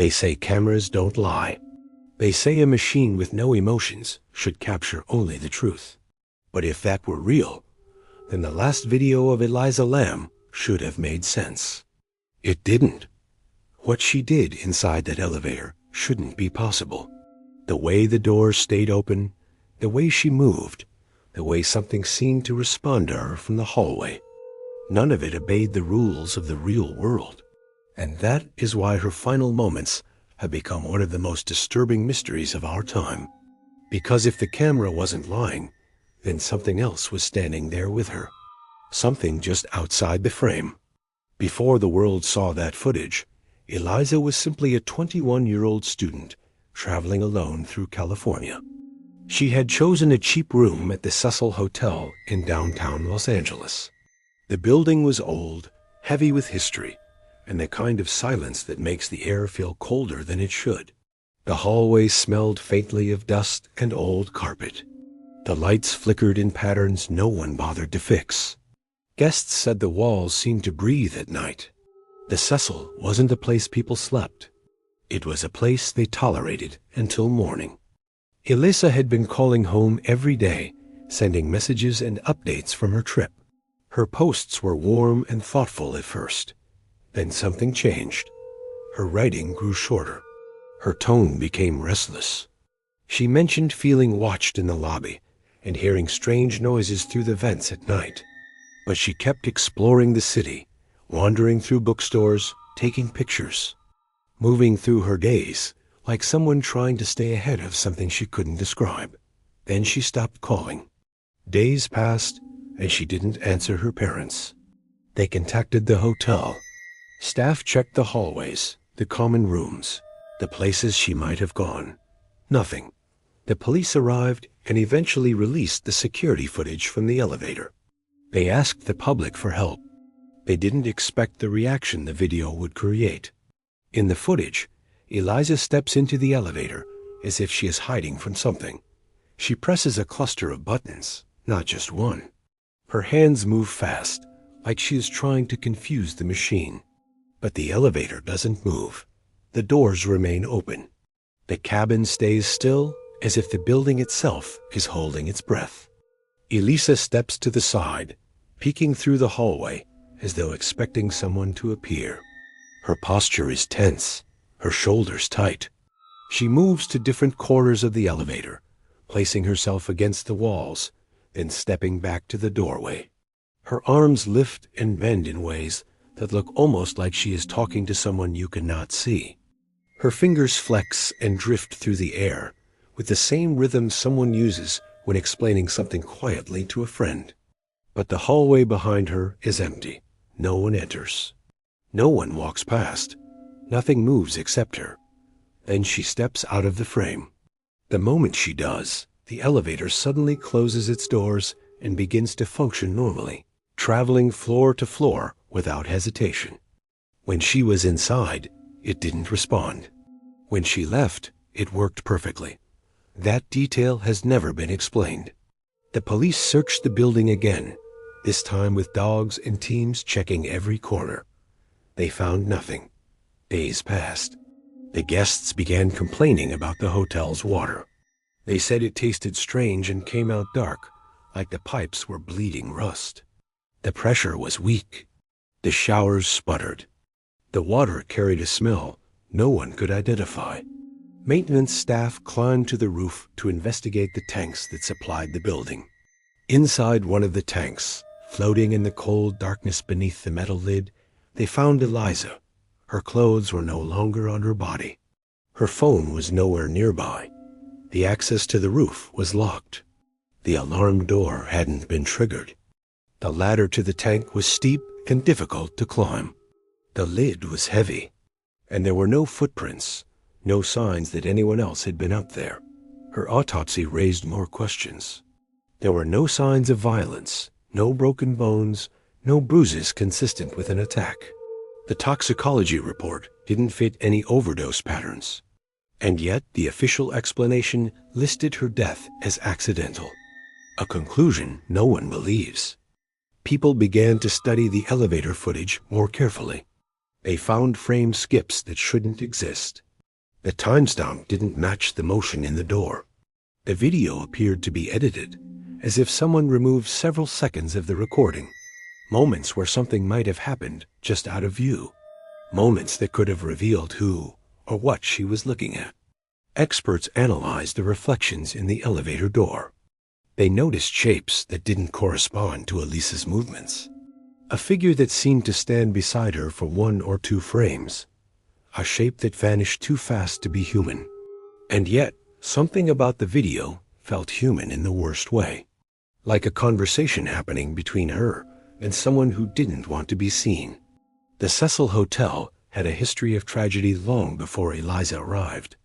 They say cameras don't lie. They say a machine with no emotions should capture only the truth. But if that were real, then the last video of Elisa Lam should have made sense. It didn't. What she did inside that elevator shouldn't be possible. The way the doors stayed open, the way she moved, the way something seemed to respond to her from the hallway. None of it obeyed the rules of the real world. And that is why her final moments have become one of the most disturbing mysteries of our time. Because if the camera wasn't lying, then something else was standing there with her. Something just outside the frame. Before the world saw that footage, Elisa was simply a 21-year-old student traveling alone through California. She had chosen a cheap room at the Cecil Hotel in downtown Los Angeles. The building was old, heavy with history, and the kind of silence that makes the air feel colder than it should. The hallway smelled faintly of dust and old carpet. The lights flickered in patterns no one bothered to fix. Guests said the walls seemed to breathe at night. The Cecil wasn't a place people slept. It was a place they tolerated until morning. Elisa had been calling home every day, sending messages and updates from her trip. Her posts were warm and thoughtful at first. Then something changed. Her writing grew shorter. Her tone became restless. She mentioned feeling watched in the lobby and hearing strange noises through the vents at night. But she kept exploring the city, wandering through bookstores, taking pictures, moving through her days like someone trying to stay ahead of something she couldn't describe. Then she stopped calling. Days passed, and she didn't answer her parents. They contacted the hotel. Staff checked the hallways, the common rooms, the places she might have gone. Nothing. The police arrived and eventually released the security footage from the elevator. They asked the public for help. They didn't expect the reaction the video would create. In the footage, Elisa steps into the elevator as if she is hiding from something. She presses a cluster of buttons, not just one. Her hands move fast, like she is trying to confuse the machine. But the elevator doesn't move. The doors remain open. The cabin stays still, as if the building itself is holding its breath. Elisa steps to the side, peeking through the hallway, as though expecting someone to appear. Her posture is tense, her shoulders tight. She moves to different corners of the elevator, placing herself against the walls, then stepping back to the doorway. Her arms lift and bend in ways that look almost like she is talking to someone you cannot see. Her fingers flex and drift through the air with the same rhythm someone uses when explaining something quietly to a friend. But the hallway behind her is empty. No one enters. No one walks past. Nothing moves except her. Then she steps out of the frame. The moment she does, the elevator suddenly closes its doors and begins to function normally, traveling floor to floor without hesitation. When she was inside, it didn't respond. When she left, it worked perfectly. That detail has never been explained. The police searched the building again, this time with dogs and teams checking every corner. They found nothing. Days passed. The guests began complaining about the hotel's water. They said it tasted strange and came out dark, like the pipes were bleeding rust. The pressure was weak. The showers sputtered. The water carried a smell no one could identify. Maintenance staff climbed to the roof to investigate the tanks that supplied the building. Inside one of the tanks, floating in the cold darkness beneath the metal lid, they found Elisa. Her clothes were no longer on her body. Her phone was nowhere nearby. The access to the roof was locked. The alarm door hadn't been triggered. The ladder to the tank was steep and difficult to climb. The lid was heavy, and there were no footprints, no signs that anyone else had been up there. Her autopsy raised more questions. There were no signs of violence, no broken bones, no bruises consistent with an attack. The toxicology report didn't fit any overdose patterns. And yet the official explanation listed her death as accidental, a conclusion no one believes. People began to study the elevator footage more carefully. They found frame skips that shouldn't exist, The timestamp didn't match the motion in the door. The video appeared to be edited, as if someone removed several seconds of the recording. Moments where something might have happened just out of view. Moments that could have revealed who or what she was looking at. Experts analyzed the reflections in the elevator door. They noticed shapes that didn't correspond to Elisa's movements. A figure that seemed to stand beside her for 1 or 2 frames. A shape that vanished too fast to be human. And yet, something about the video felt human in the worst way. Like a conversation happening between her and someone who didn't want to be seen. The Cecil Hotel had a history of tragedy long before Elisa arrived.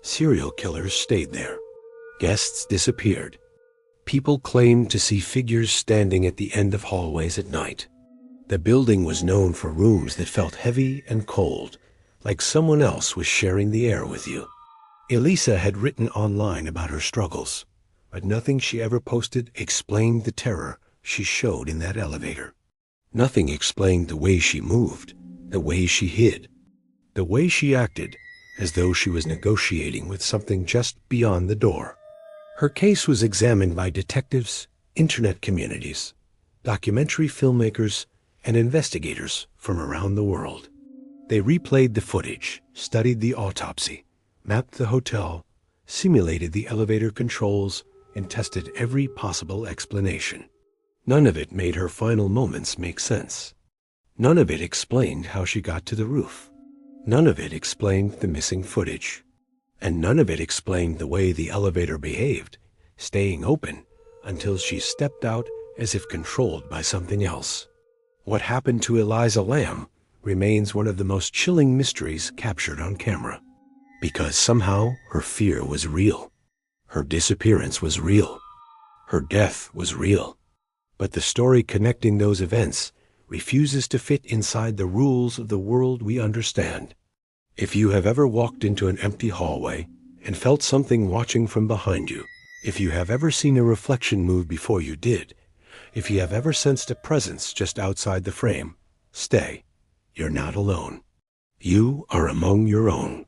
Serial killers stayed there. Guests disappeared. People claimed to see figures standing at the end of hallways at night. The building was known for rooms that felt heavy and cold, like someone else was sharing the air with you. Elisa had written online about her struggles, but nothing she ever posted explained the terror she showed in that elevator. Nothing explained the way she moved, the way she hid, the way she acted as though she was negotiating with something just beyond the door. Her case was examined by detectives, internet communities, documentary filmmakers, and investigators from around the world. They replayed the footage, studied the autopsy, mapped the hotel, simulated the elevator controls, and tested every possible explanation. None of it made her final moments make sense. None of it explained how she got to the roof. None of it explained the missing footage. And none of it explained the way the elevator behaved, staying open until she stepped out as if controlled by something else. What happened to Elisa Lam remains one of the most chilling mysteries captured on camera. Because somehow her fear was real. Her disappearance was real. Her death was real. But the story connecting those events refuses to fit inside the rules of the world we understand. If you have ever walked into an empty hallway and felt something watching from behind you, if you have ever seen a reflection move before you did, if you have ever sensed a presence just outside the frame, stay. You're not alone. You are among your own.